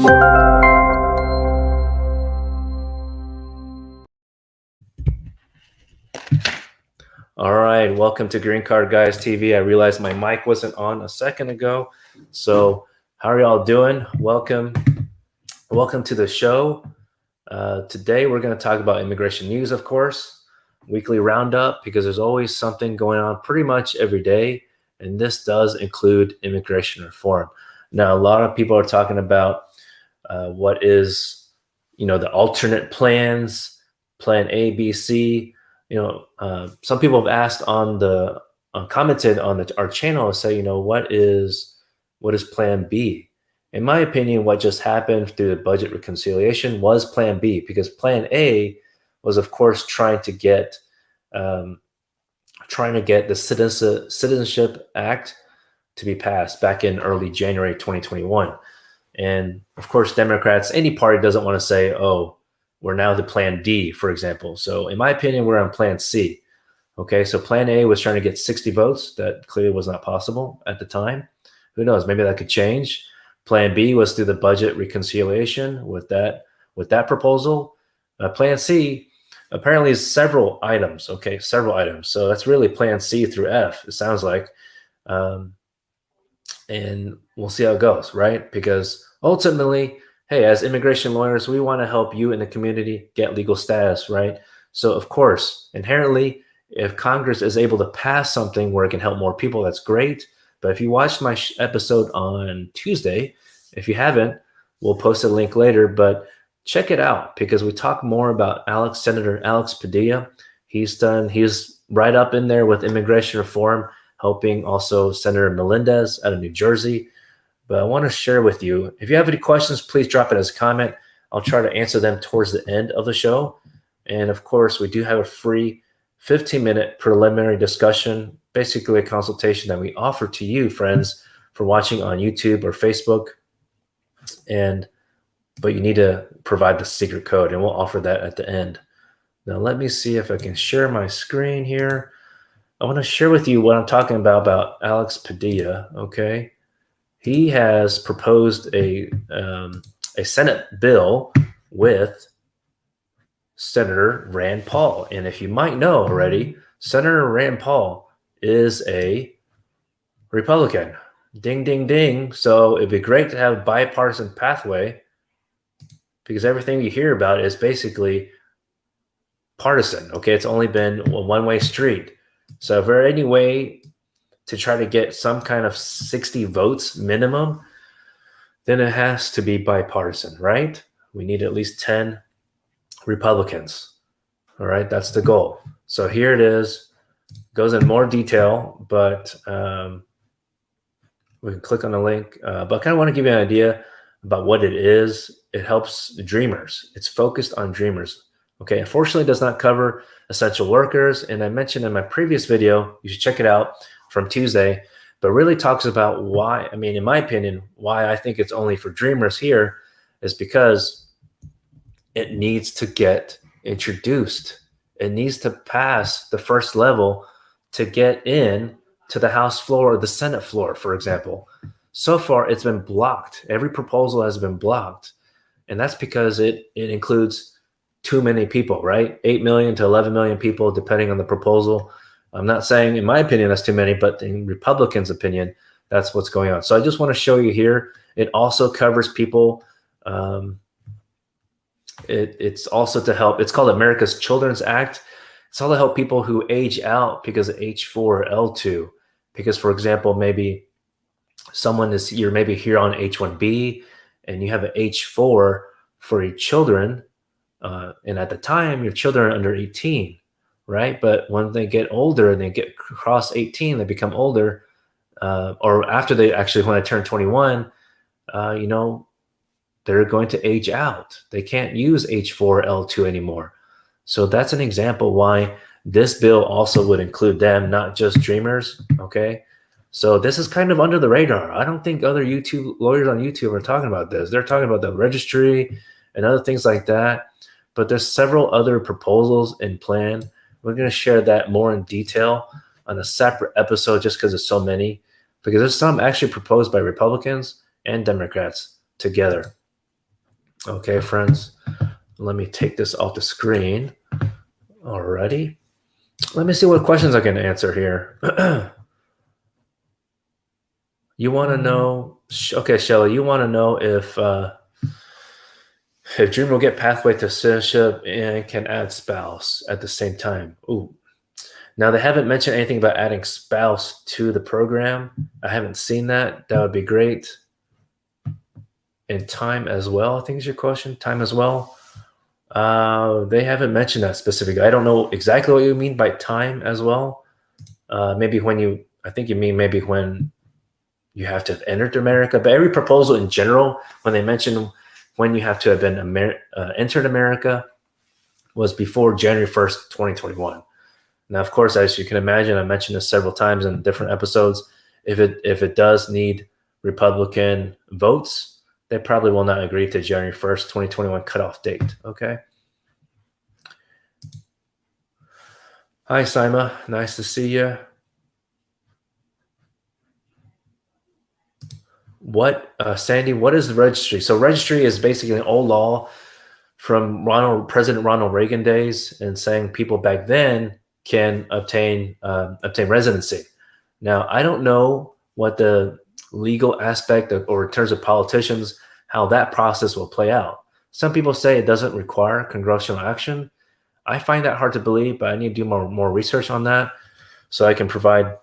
All right, welcome to Green Card Guys TV. I realized my mic wasn't on a second ago. So how are y'all doing? Welcome to the show. Today we're going to talk about immigration news, of course, weekly roundup, because there's always something going on pretty much every day. And this does include immigration reform. Now, a lot of people are talking about what is, the alternate plans, plan A, B, C. Some people have asked commented on our channel and say, what is plan B? In my opinion, what just happened through the budget reconciliation was plan B, because plan A was, of course, trying to get the Citizenship Act to be passed back in early January 2021. And of course, Democrats, any party doesn't want to say, oh, we're now to plan D, for example. So in my opinion, we're on plan C. Okay, so plan A was trying to get 60 votes. That clearly was not possible at the time. Who knows? Maybe that could change. Plan B was through the budget reconciliation with that proposal. Plan C apparently is several items. Okay, several items. So that's really plan C through F, it sounds like. And we'll see how it goes, right? Because ultimately, hey, as immigration lawyers, we want to help you in the community get legal status, right? So of course, inherently, if Congress is able to pass something where it can help more people, that's great. But if you watched my episode on Tuesday, if you haven't, we'll post a link later, but check it out, because we talk more about Senator Alex Padilla. He's right up in there with immigration reform, helping also Senator Melendez out of New Jersey. But I want to share with you, if you have any questions, please drop it as a comment. I'll try to answer them towards the end of the show. And of course, we do have a free 15-minute preliminary discussion, basically a consultation that we offer to you, friends, for watching on YouTube or Facebook. But you need to provide the secret code, and we'll offer that at the end. Now, let me see if I can share my screen here. I want to share with you what I'm talking about Alex Padilla, okay? He has proposed a Senate bill with Senator Rand Paul. And if you might know already, Senator Rand Paul is a Republican. Ding, ding, ding. So it'd be great to have a bipartisan pathway, because everything you hear about is basically partisan, okay? It's only been a one-way street. So if there any way to try to get some kind of 60 votes minimum, then it has to be bipartisan, right? We need at least 10 Republicans. All right, that's the goal. So here it is. Goes in more detail, but we can click on the link. But I kind of want to give you an idea about what it is. It helps dreamers. It's focused on dreamers. Okay, unfortunately, it does not cover essential workers. And I mentioned in my previous video, you should check it out, from Tuesday, but really talks about why, in my opinion, why I think it's only for dreamers here is because it needs to get introduced. It needs to pass the first level to get in to the House floor or the Senate floor, for example. So far, it's been blocked. Every proposal has been blocked. And that's because it includes too many people, right? 8 million to 11 million people, depending on the proposal. I'm not saying, in my opinion, that's too many, but in Republicans' opinion, that's what's going on. So I just want to show you here. It also covers people. It's also to help. It's called America's Children's Act. It's all to help people who age out because of H4 or L2. Because, for example, maybe you're maybe here on H1B and you have an H4 for your children. And at the time, your children are under 18. Right? But when they get older and they get cross 18, they become older, or after when they turn 21, they're going to age out. They can't use H4 L2 anymore. So that's an example why this bill also would include them, not just dreamers. Okay. So this is kind of under the radar. I don't think other lawyers on YouTube are talking about this. They're talking about the registry and other things like that. But there's several other proposals in plan. We're going to share that more in detail on a separate episode, just because there's so many, because there's some actually proposed by Republicans and Democrats together. Okay, friends, let me take this off the screen. Alrighty. Let me see what questions I can answer here. You want to know? Okay, Shelly, you want to know if Dream will get pathway to citizenship and can add spouse at the same time. Ooh. Now they haven't mentioned anything about adding spouse to the program. I haven't seen that. That would be great. And time as well, I think is your question. Time as well. They haven't mentioned that specifically. I don't know exactly what you mean by time as well. Maybe when I think you mean maybe when you have to have entered America. But every proposal in general, when they mention when you have to have been entered America, was before January 1st, 2021. Now, of course, as you can imagine, I mentioned this several times in different episodes. If it does need Republican votes, they probably will not agree to January 1st, 2021 cutoff date. Okay. Hi, Sima. Nice to see you. Sandy, what is the registry? So registry is basically an old law from President Ronald Reagan days, and saying people back then can obtain residency. Now, I don't know what the legal aspect or in terms of politicians, how that process will play out. Some people say it doesn't require congressional action. I find that hard to believe, but I need to do more research on that so I can provide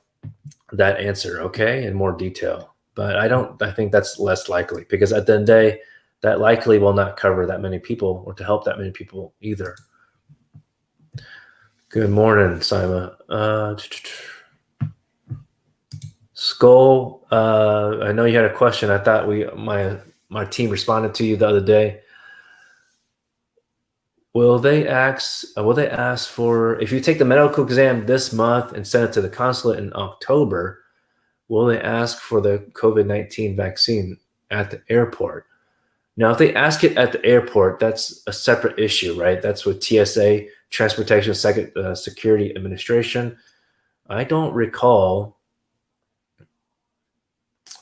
that answer, okay, in more detail. But I think that's less likely, because at the end of the day, that likely will not cover that many people or to help that many people either. Good morning, Sima. Skull, I know you had a question. I thought my team responded to you the other day. Will they ask for, if you take the medical exam this month and send it to the consulate in October, will they ask for the COVID-19 vaccine at the airport? Now, if they ask it at the airport, that's a separate issue, right? That's with TSA, Transportation Security Administration. I don't recall.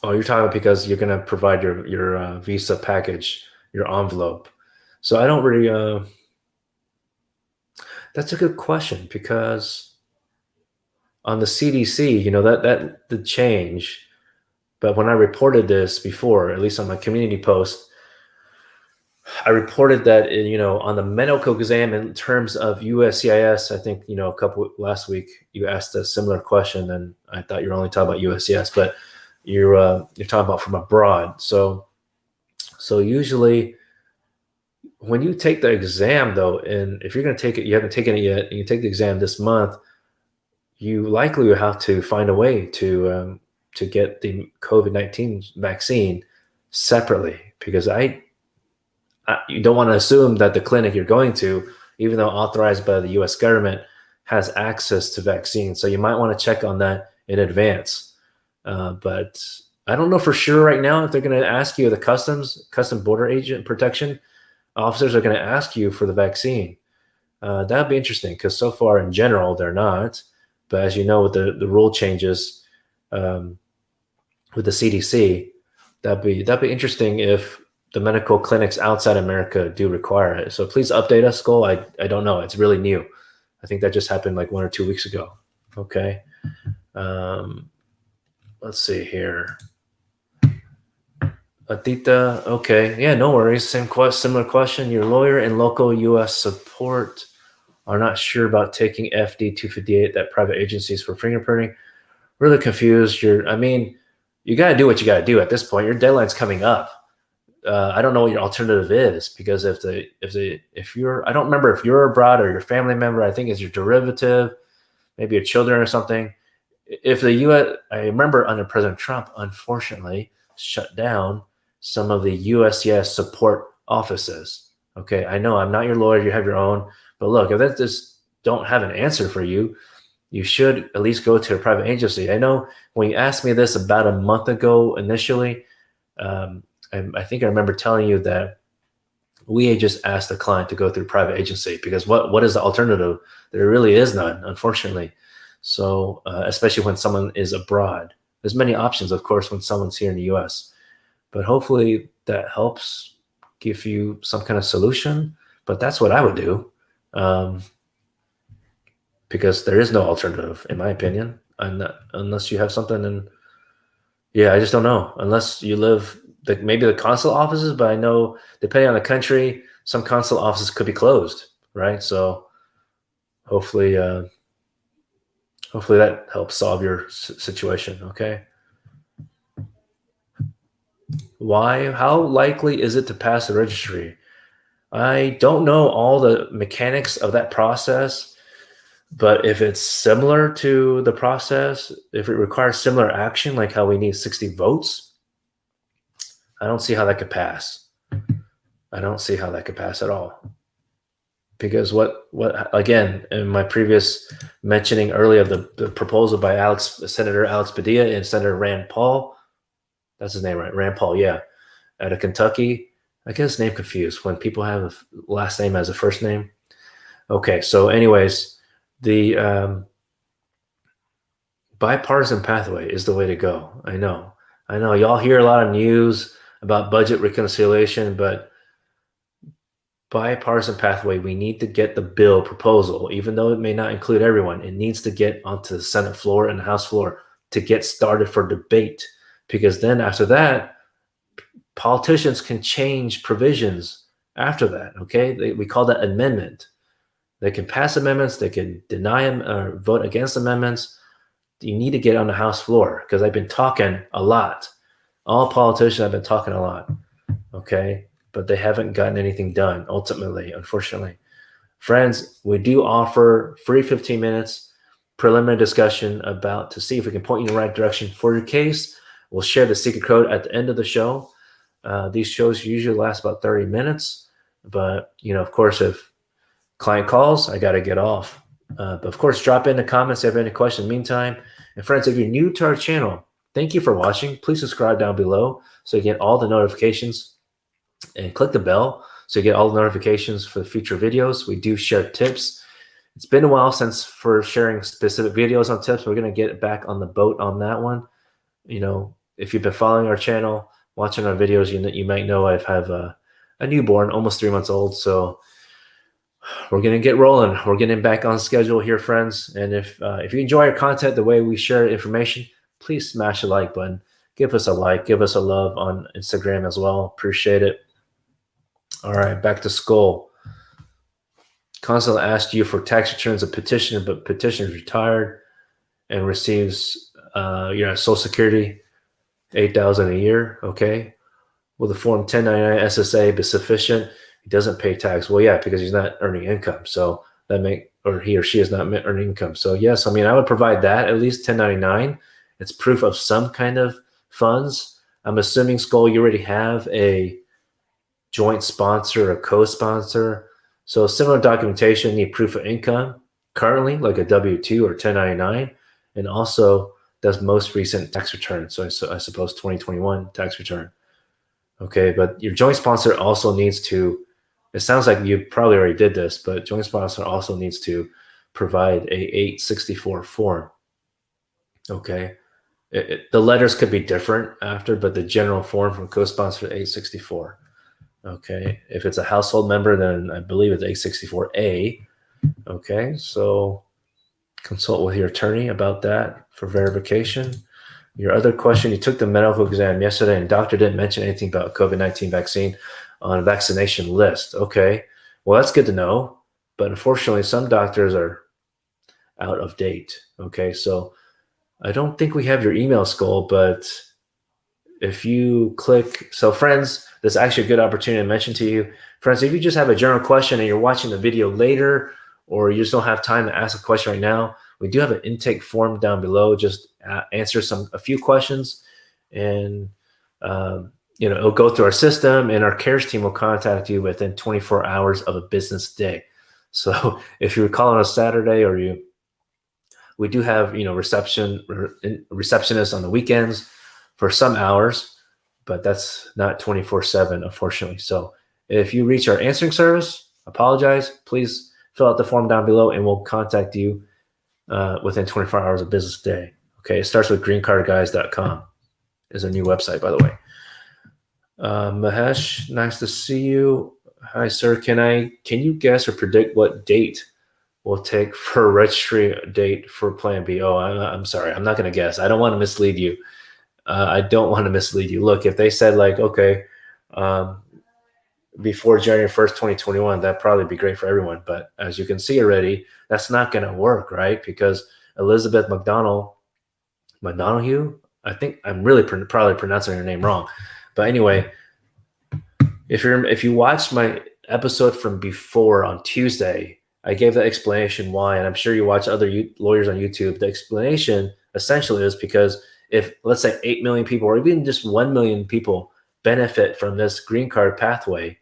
Oh, you're talking about because you're going to provide your visa package, your envelope. So I don't really. That's a good question, because on the CDC, that did change. But when I reported this before, at least on my community post, I reported that on the medical exam in terms of USCIS. I think last week you asked a similar question, and I thought you were only talking about USCIS, but you're talking about from abroad. So usually when you take the exam, though, and if you're going to take it, you haven't taken it yet, and you take the exam this month, you likely will have to find a way to get the COVID-19 vaccine separately, because you don't want to assume that the clinic you're going to, even though authorized by the U.S. government, has access to vaccines. So you might want to check on that in advance. But I don't know for sure right now if they're going to ask you, the Custom Border Agent Protection officers are going to ask you for the vaccine. That'd be interesting, because so far in general they're not. But as you know, with the rule changes with the CDC, that'd be interesting if the medical clinics outside America do require it. So please update us, Skull. I don't know. It's really new. I think that just happened like 1 or 2 weeks ago. Okay. Let's see here. Adita, okay. Yeah, no worries. Similar question. Your lawyer and local U.S. support are not sure about taking FD 258, that private agencies for fingerprinting. Really confused. You got to do what you got to do at this point. Your deadline's coming up. I don't know what your alternative is, because if you're, I don't remember if you're abroad or your family member, I think it's your derivative, maybe your children or something. If the U.S., I remember under President Trump, unfortunately, shut down some of the USCIS support offices. Okay, I know I'm not your lawyer, you have your own, but look, if that just don't have an answer for you, you should at least go to a private agency. I know when you asked me this about a month ago initially, I think I remember telling you that we had just asked the client to go through private agency, because what is the alternative? There really is none, unfortunately. So especially when someone is abroad, there's many options, of course, when someone's here in the U.S. But hopefully that helps give you some kind of solution, but that's what I would do. Because there is no alternative, in my opinion, unless you have something. And yeah, I just don't know. Unless you live maybe the consulate offices, but I know depending on the country, some consulate offices could be closed, right? So hopefully, hopefully that helps solve your situation. Okay. Why? How likely is it to pass the registry? I don't know all the mechanics of that process. But if it's similar to the process, if it requires similar action, like how we need 60 votes, I don't see how that could pass. I don't see how that could pass at all. Because what again, in my previous mentioning earlier of the proposal by Senator Alex Padilla and Senator Rand Paul, that's his name, right? Rand Paul, yeah, out of Kentucky. I get his name confused when people have a last name as a first name. Okay, so anyways, the bipartisan pathway is the way to go. I know. Y'all hear a lot of news about budget reconciliation, but bipartisan pathway, we need to get the bill proposal, even though it may not include everyone. It needs to get onto the Senate floor and the House floor to get started for debate. Because then after that, politicians can change provisions after that. Okay. We call that amendment. They can pass amendments. They can deny them or vote against amendments. You need to get on the House floor because I've been talking a lot. All politicians have been talking a lot, okay? But they haven't gotten anything done ultimately, unfortunately. Friends, we do offer free 15 minutes preliminary discussion to see if we can point you in the right direction for your case. We'll share the secret code at the end of the show. These shows usually last about 30 minutes, but of course, if client calls, I got to get off. But of course, drop in the comments if you have any questions. Meantime, and friends, if you're new to our channel, thank you for watching. Please subscribe down below so you get all the notifications and click the bell so you get all the notifications for the future videos. We do share tips. It's been a while for sharing specific videos on tips. We're going to get back on the boat on that one. If you've been following our channel, watching our videos, you might know I have a newborn, almost 3 months old. So we're going to get rolling. We're getting back on schedule here, friends. And if you enjoy our content, the way we share information, please smash the like button. Give us a like. Give us a love on Instagram as well. Appreciate it. All right, back to school. Consulate asked you for tax returns of petitioner, but petitioner is retired and receives Social Security, $8,000 a year. Okay. Will the Form 1099 SSA be sufficient? He doesn't pay tax. Well, yeah, because he's not earning income. So he or she is not earning income. So yes, I would provide that at least 1099. It's proof of some kind of funds. I'm assuming, Skull, you already have a joint sponsor, a co-sponsor. So similar documentation, need proof of income currently, like a W-2 or 1099, and also does most recent tax return. So I suppose 2021 tax return. Okay, but your joint sponsor also needs to, it sounds like you probably already did this, but joint sponsor also needs to provide a 864 form. Okay, the letters could be different after, but the general form from co-sponsor 864. Okay, if it's a household member, then I believe it's 864A. Okay, so consult with your attorney about that for verification. Your other question, you took the medical exam yesterday and doctor didn't mention anything about COVID-19 vaccine on a vaccination list. Okay, well, that's good to know. But unfortunately, some doctors are out of date. Okay, so I don't think we have your email, Skull, but if you click, so friends, this is actually a good opportunity to mention to you. Friends, if you just have a general question and you're watching the video later, or you just don't have time to ask a question right now, we do have an intake form down below. Just answer a few questions, and it'll go through our system, and our cares team will contact you within 24 hours of a business day. So if you're calling on a Saturday, we do have receptionists on the weekends for some hours, but that's not 24/7, unfortunately. So if you reach our answering service, apologize. Please fill out the form down below, and we'll contact you within 24 hours of business day. Okay, it starts with greencardguys.com. Is a new website, by the way. Mahesh, nice to see you. Hi, sir. Can you guess or predict what date we'll take for a registry date for Plan B? Oh, I'm sorry. I'm not going to guess. I don't want to mislead you. I don't want to mislead you. Look, if they said like, okay, um, before January 1st, 2021, that'd probably be great for everyone. But as you can see already, that's not going to work, right? Because Elizabeth McDonough, I think I'm really probably pronouncing her name wrong. But anyway, if you watched my episode from before on Tuesday, I gave the explanation why, and I'm sure you watch other lawyers on YouTube. The explanation essentially is because if, let's say, 8 million people or even just 1 million people benefit from this green card pathway,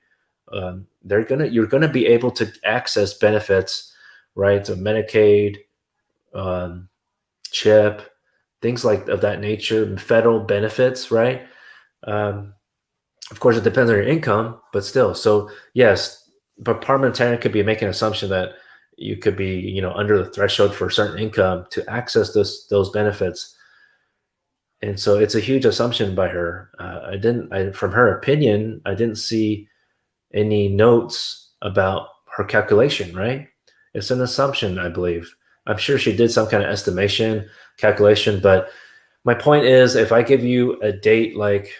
you're gonna be able to access benefits, right? So Medicaid, um, CHIP, things like of that nature, federal benefits, right? Um, of course, it depends on your income, but still. So yes, but parliamentarian could be making an assumption that you could be, under the threshold for a certain income to access those benefits. And so it's a huge assumption by her. From her opinion, I didn't see any notes about her calculation, right? It's an assumption, I believe. I'm sure she did some kind of estimation, calculation, but my point is if I give you a date like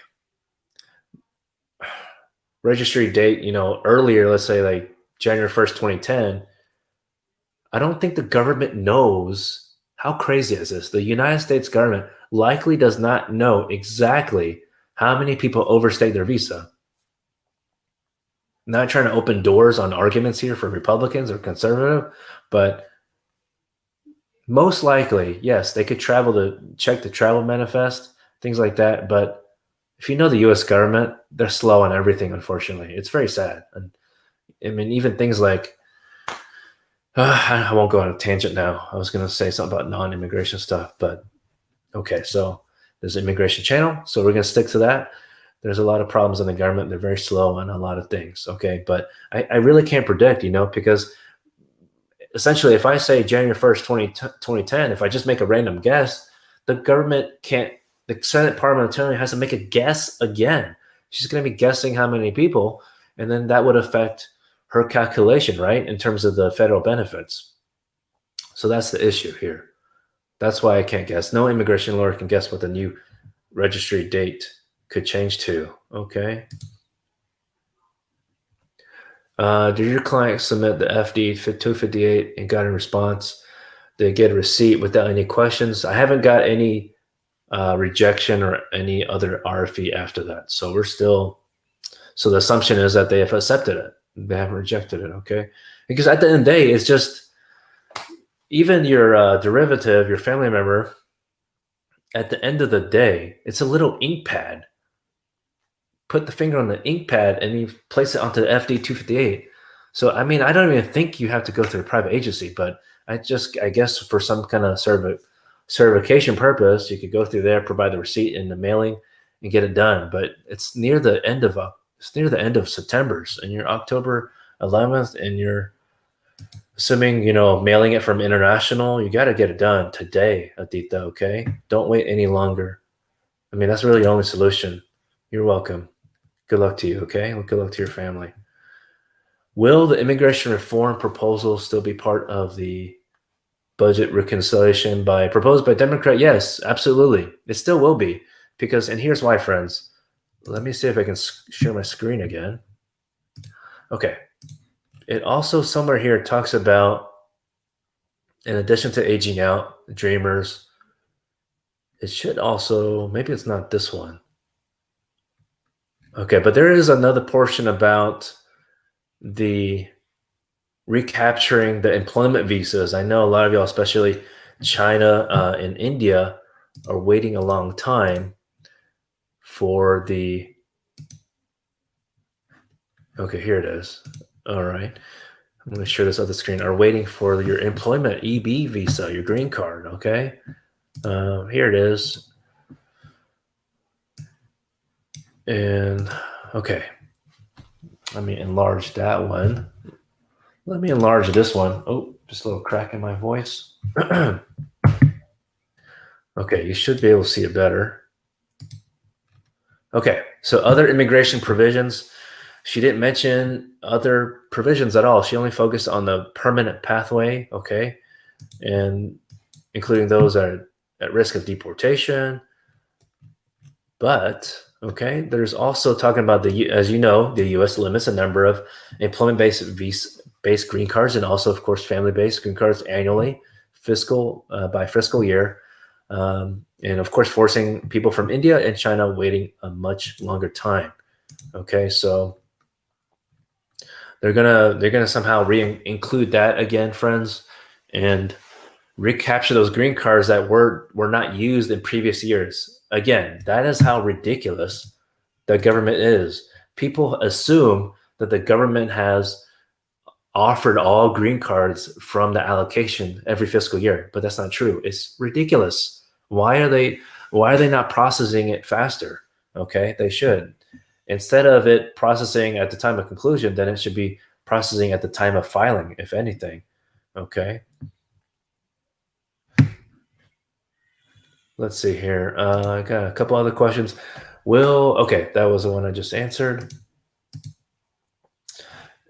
registry date, earlier, let's say like January 1st, 2010, I don't think the government knows. How crazy is this? The United States government likely does not know exactly how many people overstayed their visa. Not trying to open doors on arguments here for Republicans or conservative, but most likely, yes, they could travel to check the travel manifest, things like that. But if you know the US government, they're slow on everything, unfortunately. It's very sad. And I mean, even things like, I won't go on a tangent now. I was going to say something about non immigration stuff, but okay. So there's an immigration channel. So we're going to stick to that. There's a lot of problems in the government. They're very slow on a lot of things. Okay. But I really can't predict, because essentially, if I say January 1st, 2010, if I just make a random guess, the government can't, the Senate parliamentarian has to make a guess again. She's going to be guessing how many people, and then that would affect her calculation, right, in terms of the federal benefits. So that's the issue here. That's why I can't guess. No immigration lawyer can guess what the new registry date could change to. Okay. Did your client submit the FD 258 and got a response? They get a receipt without any questions? I haven't got any rejection or any other RFE after that. So so the assumption is that they have accepted it. They haven't rejected it, okay? Because at the end of the day, it's just, even your derivative, your family member, at the end of the day, it's a little ink pad. Put the finger on the ink pad and you place it onto the FD 258. So, I mean, I don't even think you have to go through a private agency, but I guess for some kind of certification purpose, you could go through there, provide the receipt and the mailing and get it done. But it's near the end of September's, and you're October 11th, and you're assuming, mailing it from international, you got to get it done today, Aditya, okay? Don't wait any longer. I mean, that's really the only solution. You're welcome. Good luck to you, okay? Good luck to your family. Will the immigration reform proposal still be part of the budget reconciliation proposed by Democrat? Yes, absolutely. It still will be, because, and here's why, friends. Let me see if I can share my screen again. Okay. It also somewhere here talks about, in addition to aging out, dreamers, it should also, maybe it's not this one. Okay, but there is another portion about the recapturing the employment visas. I know a lot of y'all, especially China and India, are waiting a long time for the, okay, here it is. All right. I'm going to share this other screen. Are waiting for your employment EB visa, your green card, okay? Here it is. And, okay. Let me enlarge that one. Let me enlarge this one. Oh, just a little crack in my voice. Okay, you should be able to see it better. Okay, so other immigration provisions. She didn't mention other provisions at all. She only focused on the permanent pathway, okay, and including those that are at risk of deportation. But okay, there's also talking about as you know, the U.S. limits a number of employment-based green cards, and also, of course, family-based green cards annually, by fiscal year, and of course, forcing people from India and China waiting a much longer time. Okay, so they're gonna somehow include that again, friends, and recapture those green cards that were not used in previous years. Again, that is how ridiculous the government is. People assume that the government has offered all green cards from the allocation every fiscal year, but that's not true. It's ridiculous. Why are they not processing it faster? Okay, they should. Instead of it processing at the time of conclusion, then it should be processing at the time of filing, if anything. Okay. Let's see here. I got a couple other questions. Okay, that was the one I just answered.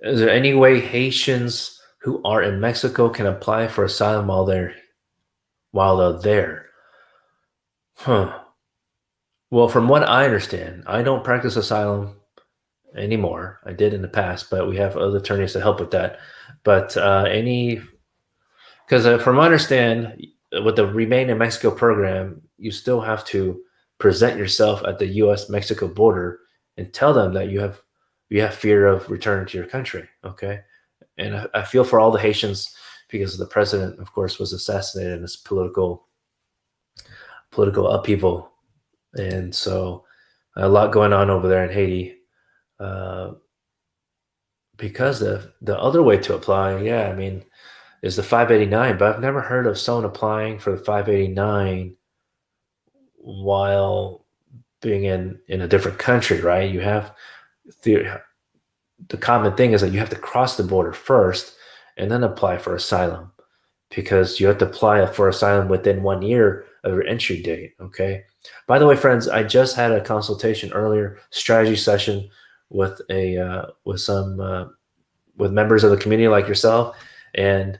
Is there any way Haitians who are in Mexico can apply for asylum while they're there? Huh. Well, from what I understand, I don't practice asylum anymore. I did in the past, but we have other attorneys to help with that. But because from what I understand, with the Remain in Mexico program, you still have to present yourself at the U.S.-Mexico border and tell them that you have fear of returning to your country. Okay, and I feel for all the Haitians because the president, of course, was assassinated in this political upheaval, and so a lot going on over there in Haiti. Because the other way to apply, yeah, I mean, is the 589, but I've never heard of someone applying for the 589 while being in a different country, right? You have the common thing is that you have to cross the border first and then apply for asylum, because you have to apply for asylum within 1 year of your entry date. Okay. By the way, friends, I just had a consultation earlier, strategy session with with members of the community like yourself, and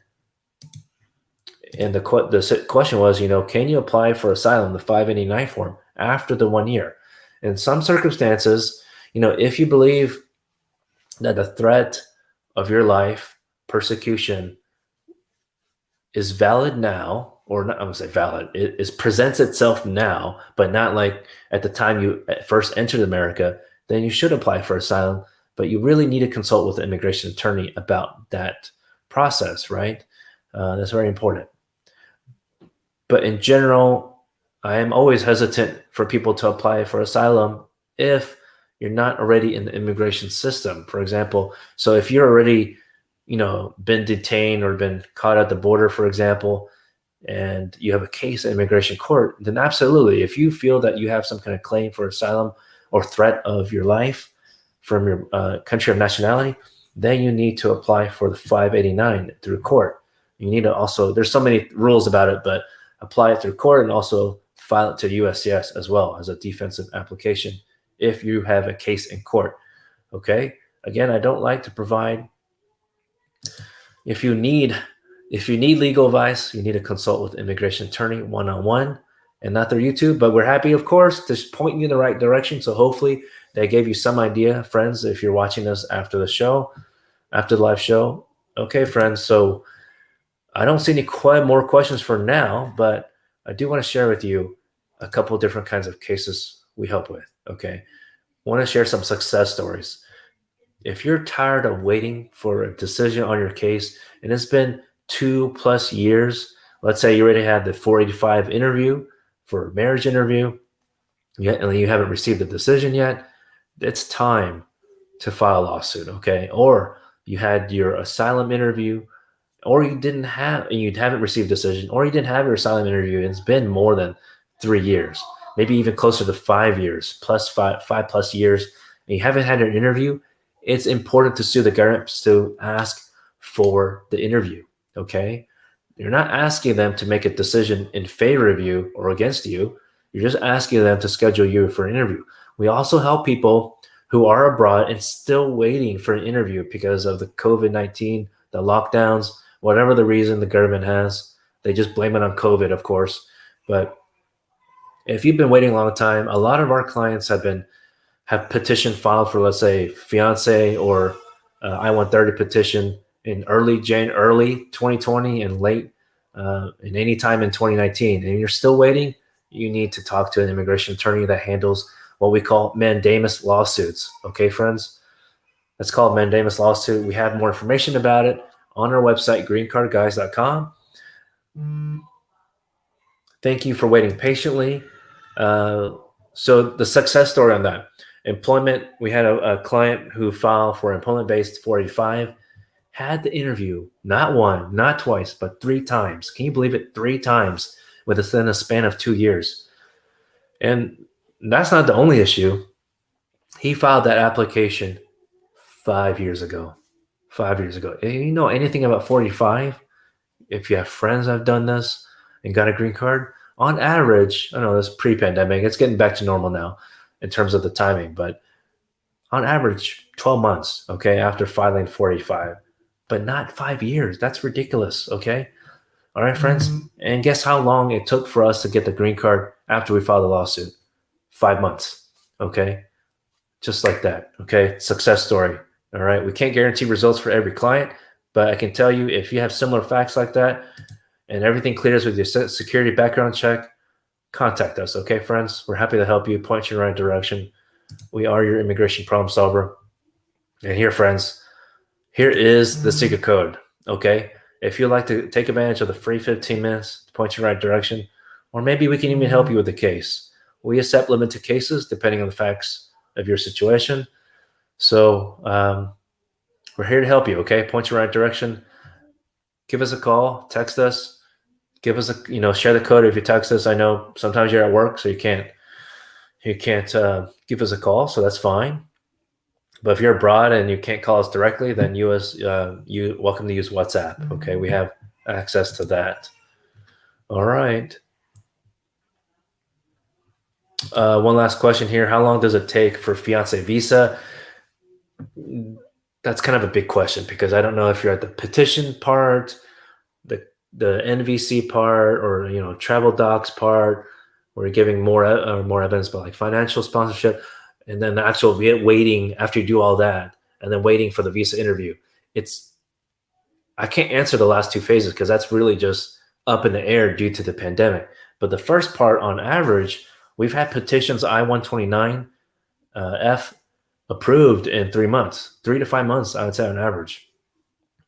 the question was, can you apply for asylum, the 589 form, after the 1 year? In some circumstances, if you believe that the threat of your life, persecution, is valid now, or not, I'm gonna say valid, presents itself now, but not like at the time you first entered America, then you should apply for asylum. But you really need to consult with an immigration attorney about that process, right? That's very important. But in general, I am always hesitant for people to apply for asylum if you're not already in the immigration system. For example, so if you're already, been detained or been caught at the border, for example, and you have a case in immigration court, then absolutely, if you feel that you have some kind of claim for asylum or threat of your life from your country of nationality, then you need to apply for the 589 through court. You need to also, there's so many rules about it, but apply it through court and also file it to USCIS as well as a defensive application if you have a case in court. Okay. Again, I don't like to provide. If you need legal advice, you need to consult with an immigration attorney one-on-one and not through YouTube. But we're happy, of course, to point you in the right direction. So hopefully they gave you some idea, friends, if you're watching us after the live show. Okay, friends. So I don't see any more questions for now, but I do want to share with you a couple of different kinds of cases we help with. Okay. I want to share some success stories. If you're tired of waiting for a decision on your case and it's been 2+ years, let's say you already had the 485 interview for a marriage interview, and you haven't received a decision yet, it's time to file a lawsuit. Okay. Or you had your asylum interview, or you haven't received a decision, or you didn't have your asylum interview, and it's been more than 3 years, maybe even closer to 5 years, plus 5+ years, and you haven't had an interview, it's important to sue the government to ask for the interview. Okay. You're not asking them to make a decision in favor of you or against you. You're just asking them to schedule you for an interview. We also help people who are abroad and still waiting for an interview because of the COVID-19, the lockdowns, whatever the reason the government has. They just blame it on COVID, of course. But if you've been waiting a long time, a lot of our clients have petition filed for, let's say, fiance or I-130 petition in early 2020 and late and any time in 2019, and you're still waiting, you need to talk to an immigration attorney that handles what we call mandamus lawsuits. Okay, friends? That's called mandamus lawsuit. We have more information about it on our website, greencardguys.com. Thank you for waiting patiently. So the success story on that. Employment, we had a client who filed for employment-based 485, had the interview, not one, not twice, but 3 times. Can you believe it? 3 times within a span of 2 years. And that's not the only issue. He filed that application 5 years ago. 5 years ago. And you know anything about 45? If you have friends that have done this and got a green card, on average, I know this pre-pandemic, it's getting back to normal now in terms of the timing, but on average, 12 months, okay, after filing 45, but not 5 years. That's ridiculous, okay? All right, friends? And guess how long it took for us to get the green card after we filed the lawsuit? 5 months, okay? Just like that, okay? Success story, all right? We can't guarantee results for every client, but I can tell you if you have similar facts like that and everything clears with your security background check, contact us, okay, friends? We're happy to help you, point you in the right direction. We are your immigration problem solver. And here, friends, here is the secret code, okay? If you'd like to take advantage of the free 15 minutes to point you in the right direction, or maybe we can even help you with the case. We accept limited cases depending on the facts of your situation. So we're here to help you, okay? Point you in the right direction. Give us a call, text us. Give us share the code if you text us. I know sometimes you're at work, so you can't give us a call, so that's fine. But if you're abroad and you can't call us directly, then you welcome to use WhatsApp. Okay, we have access to that. All right. One last question here. How long does it take for fiance visa? That's kind of a big question because I don't know if you're at the petition part, the NVC part, or travel docs part, where you're giving more evidence about like financial sponsorship, and then the actual waiting after you do all that, and then waiting for the visa interview. I can't answer the last 2 phases because that's really just up in the air due to the pandemic. But the first part, on average, we've had petitions I-129 F approved in 3 months, 3 to 5 months, I would say on average.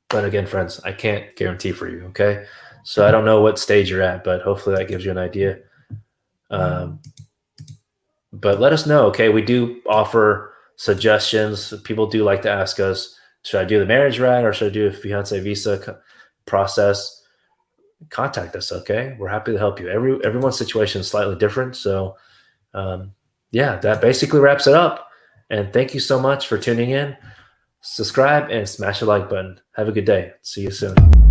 But again, friends, I can't guarantee for you, okay? So I don't know what stage you're at, but hopefully that gives you an idea. But let us know, okay? We do offer suggestions. People do like to ask us, should I do the marriage route or should I do a fiance visa process? Contact us, okay? We're happy to help you. Everyone's situation is slightly different. So yeah, that basically wraps it up. And thank you so much for tuning in. Subscribe and smash the like button. Have a good day. See you soon.